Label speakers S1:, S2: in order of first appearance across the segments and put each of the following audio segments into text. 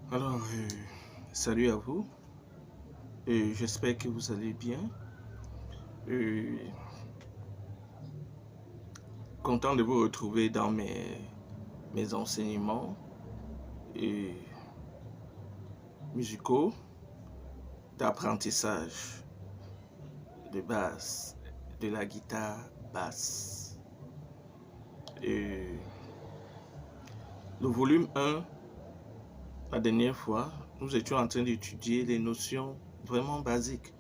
S1: Alors, salut à vous. J'espère que vous allez bien. Euh, Content de vous retrouver dans mes enseignements euh, musicaux d'apprentissage de basse, de la guitare basse. Euh, le volume 1, la dernière fois, nous étions en train d'étudier les notions vraiment basiques.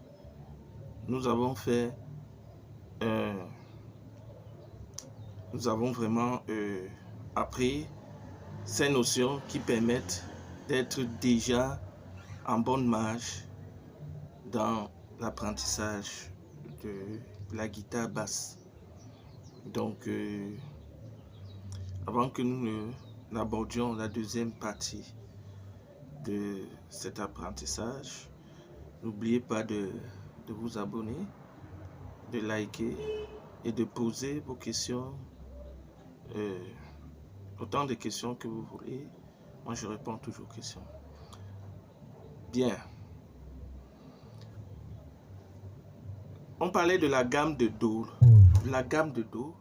S1: Nous avons fait nous avons vraiment appris ces notions qui permettent d'être déjà en bonne marche dans l'apprentissage de la guitare basse. Donc, avant que nous n'abordions la deuxième partie de cet apprentissage, n'oubliez pas de vous abonner, de liker et de poser vos questions, autant de questions que vous voulez. Moi, je réponds toujours aux questions. Bien. On parlait de la gamme de Do. La gamme de Do.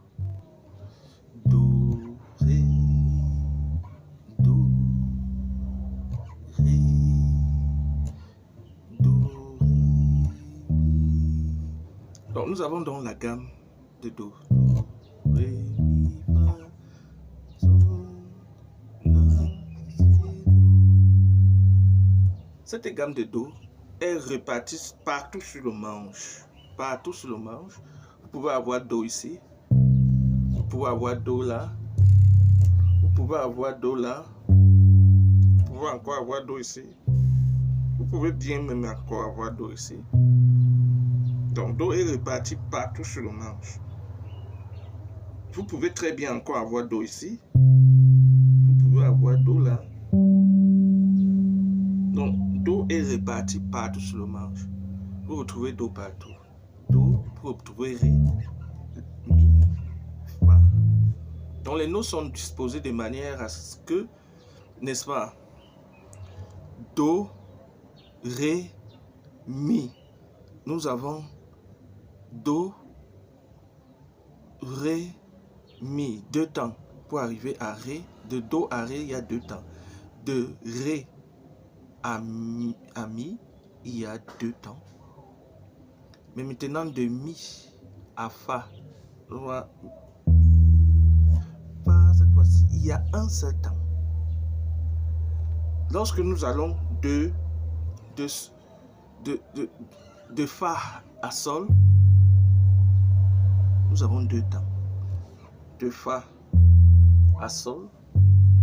S1: Do, Ré, Do, Ré, Do, Ré, Mi. Donc, nous avons donc la gamme de Do. Do, Ré, Mi, Fa, Sol, La, Si, Do. Cette gamme de Do est répartie partout sur le manche. Partout sur le manche. Vous pouvez avoir Do ici. Vous pouvez avoir Do là. Vous pouvez avoir Do là. Vous pouvez encore avoir Do ici. Vous pouvez bien même encore avoir Do ici. Donc Do est réparti partout sur le manche. Vous pouvez très bien encore avoir Do ici. Vous pouvez avoir Do là. Donc Do est réparti partout sur le manche. Vous retrouvez Do partout. Do, vous retrouvez Ré, Mi, Fa. Donc les notes sont disposées de manière à ce que, n'est-ce pas, Do, Ré, Mi. Nous avons Do, Ré, Mi. Deux temps pour arriver à Ré. De Do à Ré, il y a deux temps. De Ré à Mi, il y a deux temps. Mais maintenant, de Mi à Fa, Fa, cette fois-ci, il y a un seul temps. Lorsque nous allons de Fa à Sol, nous avons deux temps. De Fa à Sol,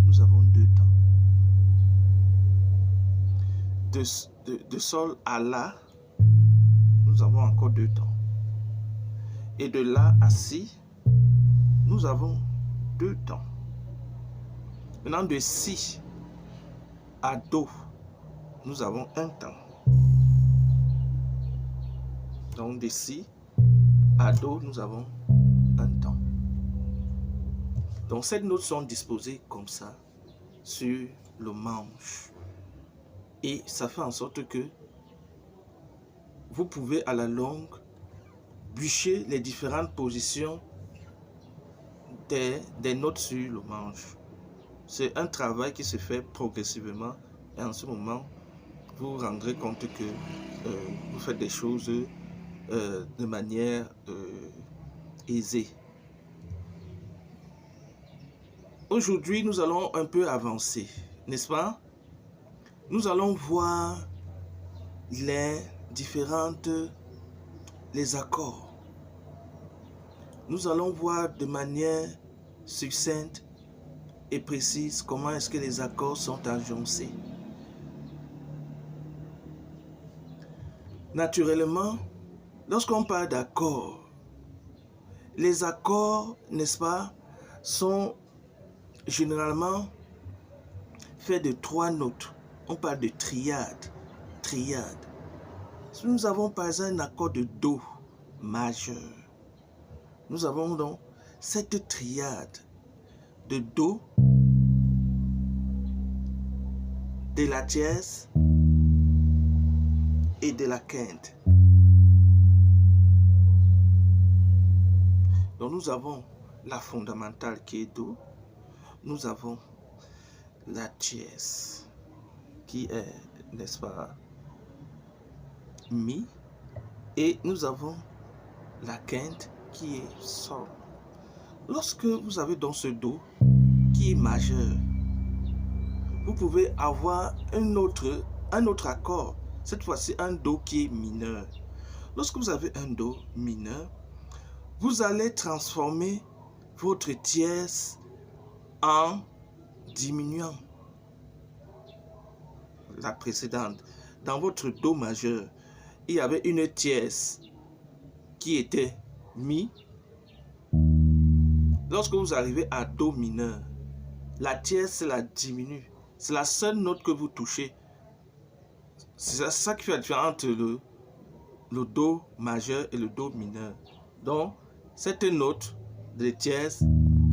S1: nous avons deux temps. De Sol à La, nous avons encore deux temps. Et de La à Si, nous avons deux temps. Maintenant, de Si à Do, nous avons un temps. Donc, de Si à Do, nous avons un temps. Donc, ces notes sont disposées comme ça sur le manche. Et ça fait en sorte que vous pouvez à la longue bûcher les différentes positions des notes sur le manche. C'est un travail qui se fait progressivement et en ce moment, vous vous rendrez compte que vous faites des choses de manière aisée. Aujourd'hui, nous allons un peu avancer, n'est-ce pas? Nous allons voir les accords. Nous allons voir de manière succincte et précise comment est-ce que les accords sont agencés. Naturellement, lorsqu'on parle d'accords, les accords, n'est-ce pas, sont généralement faits de trois notes. On parle de triade. Si nous avons par exemple un accord de Do majeur, nous avons donc cette triade de Do, de la dièse et de la quinte. Donc nous avons la fondamentale qui est Do, nous avons la dièse qui est, n'est-ce pas, Mi, et nous avons la quinte qui est Sol. Lorsque vous avez dans ce Do qui est majeur, vous pouvez avoir un autre accord, cette fois-ci un Do qui est mineur. Lorsque vous avez un Do mineur, vous allez transformer votre dièse en diminuant la précédente. Dans votre Do majeur, il y avait une dièse qui était Mi. Lorsque vous arrivez à Do mineur, la dièse c'est la diminue. C'est la seule note que vous touchez. C'est ça qui fait la différence entre le Do majeur et le Do mineur. Donc, cette note de dièse,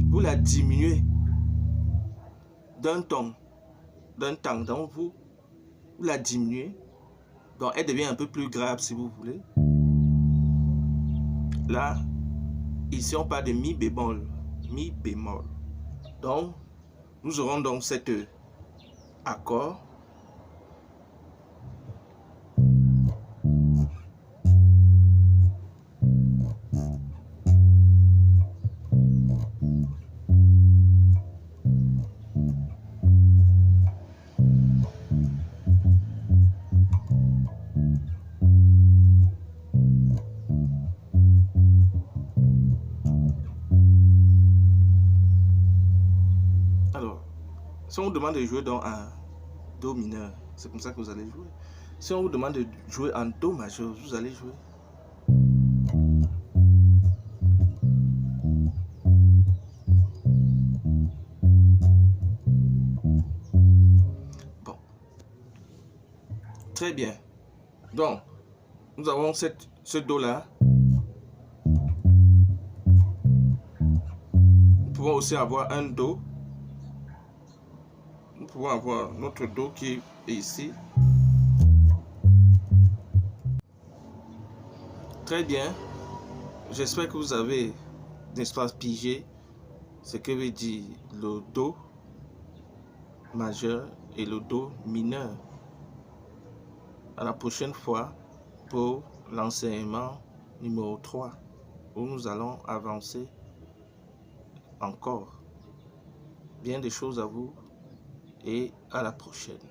S1: vous la diminuez d'un ton, donc vous la diminuez. Donc, elle devient un peu plus grave si vous voulez. Là, ici, on parle de Mi bémol. Mi bémol. Donc, nous aurons donc cet accord. Alors, si on vous demande de jouer dans un Do mineur, c'est comme ça que vous allez jouer. Si on vous demande de jouer en Do majeur, vous allez jouer. Bon. Très bien. Donc, nous avons ce Do-là. Nous pouvons aussi avoir un Do. Nous pouvons avoir notre Do qui est ici. Très bien. J'espère que vous avez, n'est-ce pas, pigé ce que veut dire le Do majeur et le Do mineur. À la prochaine fois pour l'enseignement numéro 3 où nous allons avancer encore. Bien des choses à vous et à la prochaine.